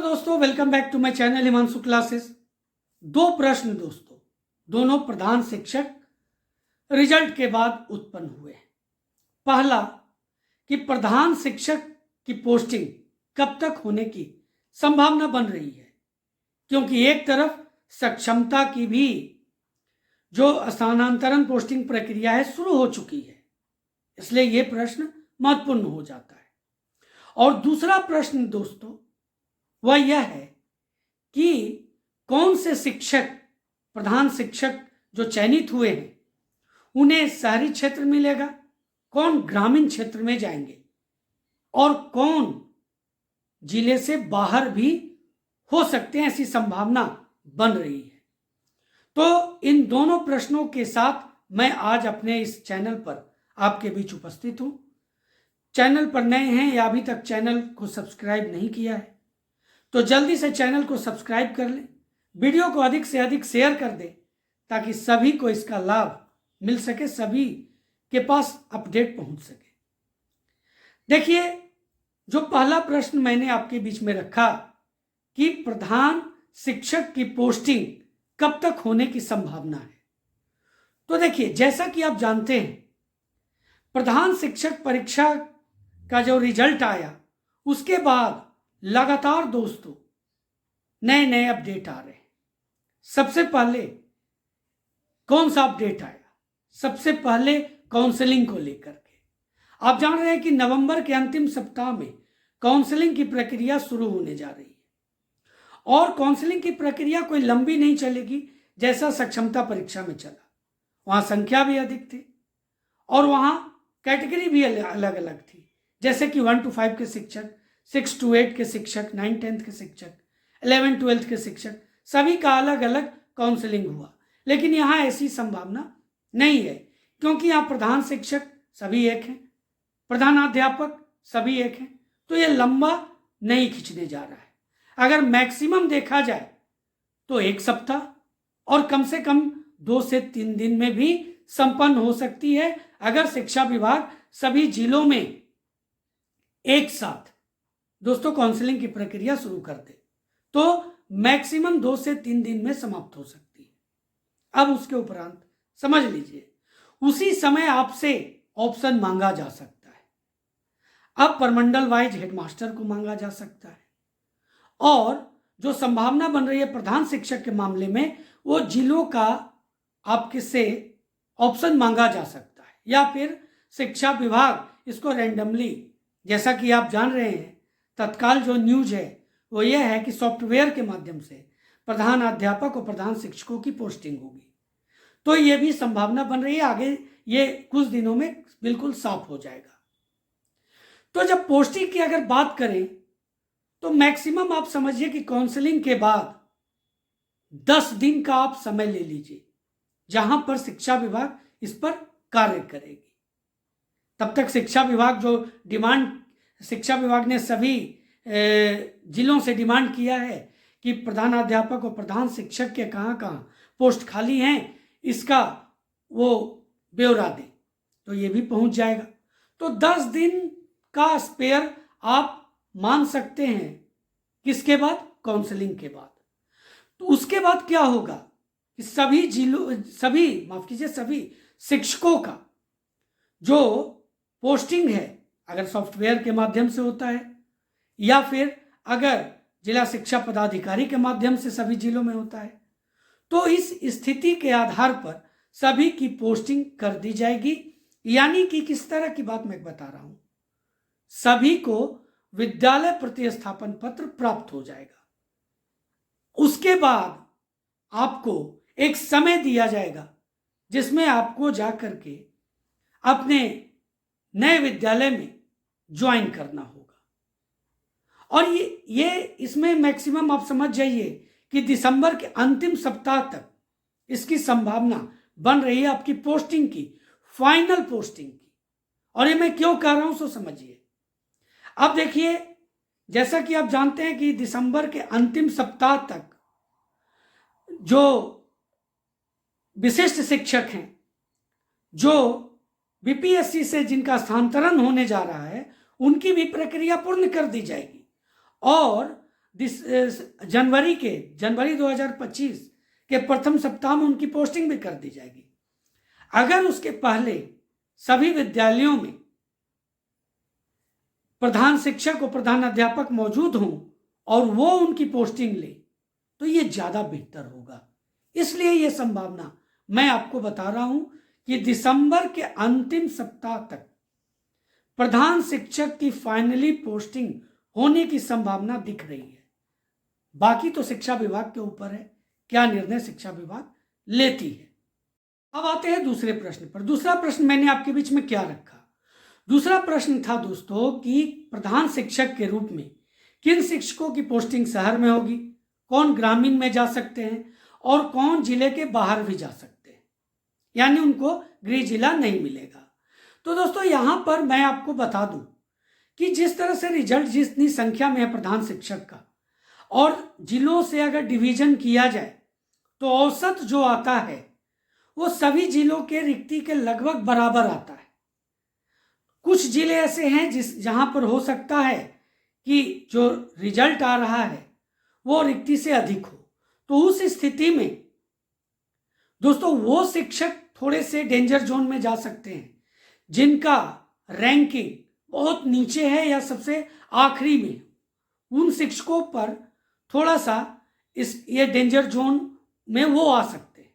दोस्तों, welcome back to my channel Himanshu classes. दो प्रश्न दोस्तों, दोनों प्रधान शिक्षक रिजल्ट के बाद उत्पन्न हुए। पहला कि प्रधान शिक्षक की पोस्टिंग कब तक होने की संभावना बन रही है, क्योंकि एक तरफ सक्षमता की भी जो स्थानांतरण पोस्टिंग प्रक्रिया है शुरू हो चुकी है, इसलिए यह प्रश्न महत्वपूर्ण हो जाता है। और दूसरा प्रश्न दोस्तों वह यह है कि कौन से शिक्षक, प्रधान शिक्षक जो चयनित हुए हैं, उन्हें शहरी क्षेत्र मिलेगा, कौन ग्रामीण क्षेत्र में जाएंगे और कौन जिले से बाहर भी हो सकते हैं, ऐसी संभावना बन रही है। तो इन दोनों प्रश्नों के साथ मैं आज अपने इस चैनल पर आपके बीच उपस्थित हूं। चैनल पर नए हैं या अभी तक चैनल को सब्सक्राइब नहीं किया है तो जल्दी से चैनल को सब्सक्राइब कर लें, वीडियो को अधिक से अधिक शेयर कर दें ताकि सभी को इसका लाभ मिल सके, सभी के पास अपडेट पहुंच सके। देखिए, जो पहला प्रश्न मैंने आपके बीच में रखा कि प्रधान शिक्षक की पोस्टिंग कब तक होने की संभावना है, तो देखिए, जैसा कि आप जानते हैं, प्रधान शिक्षक परीक्षा का जो रिजल्ट आया उसके बाद लगातार दोस्तों नए नए अपडेट आ रहे हैं। सबसे पहले कौन सा अपडेट आया? सबसे पहले काउंसलिंग को लेकर के आप जान रहे हैं कि नवंबर के अंतिम सप्ताह में काउंसलिंग की प्रक्रिया शुरू होने जा रही है और काउंसलिंग की प्रक्रिया कोई लंबी नहीं चलेगी जैसा सक्षमता परीक्षा में चला। वहां संख्या भी अधिक थी और वहां कैटेगरी भी अलग अलग थी, जैसे कि 1 to 5 के शिक्षक, 6 to 8 के शिक्षक, 9 10 के शिक्षक, 11 12 के शिक्षक, सभी का अलग अलग काउंसलिंग हुआ। लेकिन यहाँ ऐसी संभावना नहीं है, क्योंकि यहाँ प्रधान शिक्षक सभी एक हैं, प्रधानाध्यापक सभी एक हैं, तो ये लंबा नहीं खींचने जा रहा है। अगर मैक्सिमम देखा जाए तो 1 सप्ताह और कम से कम 2 से 3 दिन में भी संपन्न हो सकती है, अगर शिक्षा विभाग सभी जिलों में एक साथ दोस्तों काउंसलिंग की प्रक्रिया शुरू कर दे तो मैक्सिमम 2 से 3 दिन में समाप्त हो सकती है। अब उसके उपरांत समझ लीजिए, उसी समय आपसे ऑप्शन मांगा जा सकता है। अब परमंडल वाइज हेडमास्टर को मांगा जा सकता है और जो संभावना बन रही है प्रधान शिक्षक के मामले में, वो जिलों का आपके से ऑप्शन मांगा जा सकता है, या फिर शिक्षा विभाग इसको रैंडमली, जैसा कि आप जान रहे हैं तत्काल जो न्यूज है वो ये है कि सॉफ्टवेयर के माध्यम से प्रधान अध्यापक और प्रधान शिक्षकों की पोस्टिंग होगी। तो ये भी संभावना बन रही है, आगे ये कुछ दिनों में बिल्कुल साफ हो जाएगा। तो जब पोस्टिंग की अगर बात करें तो मैक्सिमम आप समझिए कि काउंसलिंग के बाद 10 दिन का आप समय ले लीजिए, जहां पर शिक्षा विभाग इस पर कार्य करेगी। तब तक शिक्षा विभाग जो डिमांड, शिक्षा विभाग ने सभी जिलों से डिमांड किया है कि प्रधानाध्यापक और प्रधान शिक्षक के कहाँ कहाँ पोस्ट खाली हैं, इसका वो ब्यौरा दे, तो ये भी पहुंच जाएगा। तो 10 दिन का स्पेयर आप मान सकते हैं, किसके बाद? काउंसलिंग के बाद। तो उसके बाद क्या होगा कि सभी जिलों, सभी शिक्षकों का जो पोस्टिंग है, अगर सॉफ्टवेयर के माध्यम से होता है या फिर अगर जिला शिक्षा पदाधिकारी के माध्यम से सभी जिलों में होता है, तो इस स्थिति के आधार पर सभी की पोस्टिंग कर दी जाएगी। यानी कि किस तरह की बात मैं बता रहा हूं, सभी को विद्यालय प्रतिस्थापन पत्र प्राप्त हो जाएगा। उसके बाद आपको एक समय दिया जाएगा जिसमें आपको जाकर के अपने नए विद्यालय में ज्वाइन करना होगा। और ये इसमें मैक्सिमम आप समझ जाइए कि दिसंबर के अंतिम सप्ताह तक इसकी संभावना बन रही है आपकी पोस्टिंग की, फाइनल पोस्टिंग की। और ये मैं क्यों कह रहा हूं सो समझिए। अब देखिए, जैसा कि आप जानते हैं कि दिसंबर के अंतिम सप्ताह तक जो विशिष्ट शिक्षक हैं, जो बीपीएससी से जिनका स्थानांतरण होने जा रहा है, उनकी भी प्रक्रिया पूर्ण कर दी जाएगी और जनवरी 2025 के प्रथम सप्ताह में उनकी पोस्टिंग भी कर दी जाएगी। अगर उसके पहले सभी विद्यालयों में प्रधान शिक्षक और प्रधान अध्यापक मौजूद हों और वो उनकी पोस्टिंग ले तो ये ज़्यादा बेहतर होगा। इसलिए ये संभावना मैं आपको बता रहा हूं कि दिसंबर के अंतिम सप्ताह तक प्रधान शिक्षक की फाइनली पोस्टिंग होने की संभावना दिख रही है। बाकी तो शिक्षा विभाग के ऊपर है, क्या निर्णय शिक्षा विभाग लेती है। अब आते हैं दूसरे प्रश्न पर। दूसरा प्रश्न मैंने आपके बीच में क्या रखा? दूसरा प्रश्न था दोस्तों कि प्रधान शिक्षक के रूप में किन शिक्षकों की पोस्टिंग शहर में होगी, कौन ग्रामीण में जा सकते हैं और कौन जिले के बाहर भी जा सकते हैं, यानी उनको गृह जिला नहीं मिलेगा। तो दोस्तों यहां पर मैं आपको बता दूं कि जिस तरह से रिजल्ट जितनी संख्या में है प्रधान शिक्षक का और जिलों से अगर डिवीजन किया जाए तो औसत जो आता है वो सभी जिलों के रिक्ति के लगभग बराबर आता है। कुछ जिले ऐसे हैं जहां पर हो सकता है कि जो रिजल्ट आ रहा है वो रिक्ति से अधिक हो, तो उस स्थिति में दोस्तों वो शिक्षक थोड़े से डेंजर जोन में जा सकते हैं जिनका रैंकिंग बहुत नीचे है या सबसे आखिरी में। उन शिक्षकों पर थोड़ा सा ये डेंजर जोन में वो आ सकते हैं,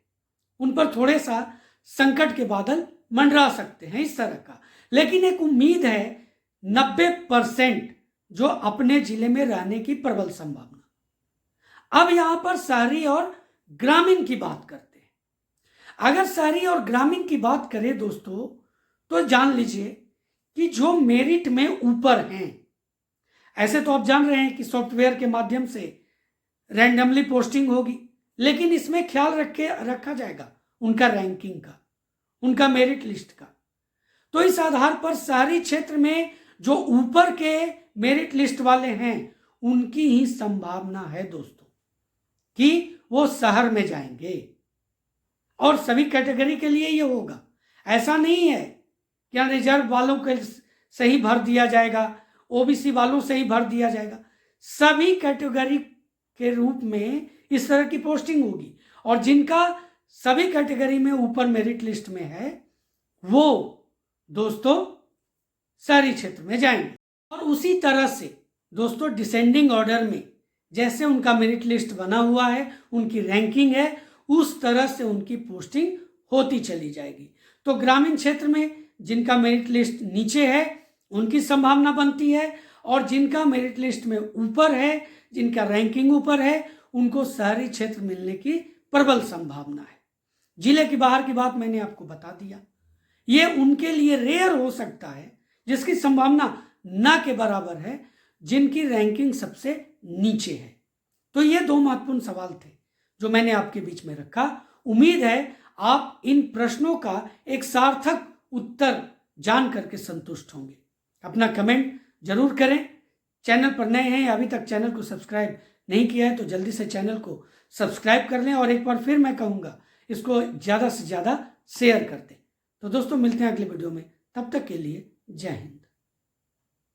उन पर थोड़े सा संकट के बादल मंडरा सकते हैं, इस तरह का। लेकिन एक उम्मीद है 90% जो अपने जिले में रहने की प्रबल संभावना। अब यहां पर शहरी और ग्रामीण की बात करते हैं। अगर शहरी और ग्रामीण की बात करें दोस्तों तो जान लीजिए कि जो मेरिट में ऊपर हैं, ऐसे तो आप जान रहे हैं कि सॉफ्टवेयर के माध्यम से रैंडमली पोस्टिंग होगी, लेकिन इसमें ख्याल रखा जाएगा उनका रैंकिंग का, उनका मेरिट लिस्ट का। तो इस आधार पर शहरी क्षेत्र में जो ऊपर के मेरिट लिस्ट वाले हैं उनकी ही संभावना है दोस्तों कि वो शहर में जाएंगे और सभी कैटेगरी के लिए ये होगा। ऐसा नहीं है कि रिजर्व वालों के सही भर दिया जाएगा, ओबीसी वालों से ही भर दिया जाएगा। सभी कैटेगरी के रूप में इस तरह की पोस्टिंग होगी और जिनका सभी कैटेगरी में ऊपर मेरिट लिस्ट में है वो दोस्तों शहरी क्षेत्र में जाएंगे। और उसी तरह से दोस्तों डिसेंडिंग ऑर्डर में जैसे उनका मेरिट लिस्ट बना हुआ है, उनकी रैंकिंग है, उस तरह से उनकी पोस्टिंग होती चली जाएगी। तो ग्रामीण क्षेत्र में जिनका मेरिट लिस्ट नीचे है उनकी संभावना बनती है और जिनका मेरिट लिस्ट में ऊपर है, जिनका रैंकिंग ऊपर है, उनको शहरी क्षेत्र मिलने की प्रबल संभावना है। जिले के बाहर की बात मैंने आपको बता दिया। ये उनके लिए रेयर हो सकता है जिसकी संभावना ना के बराबर है, जिनकी रैंकिंग सबसे नीचे है। तो ये दो महत्वपूर्ण सवाल थे जो मैंने आपके बीच में रखा। उम्मीद है आप इन प्रश्नों का एक सार्थक उत्तर जान करके संतुष्ट होंगे। अपना कमेंट जरूर करें। चैनल पर नए हैं या अभी तक चैनल को सब्सक्राइब नहीं किया है तो जल्दी से चैनल को सब्सक्राइब कर लें और एक बार फिर मैं कहूँगा इसको ज़्यादा से ज़्यादा शेयर कर दें। तो दोस्तों मिलते हैं अगले वीडियो में, तब तक के लिए जय हिंद।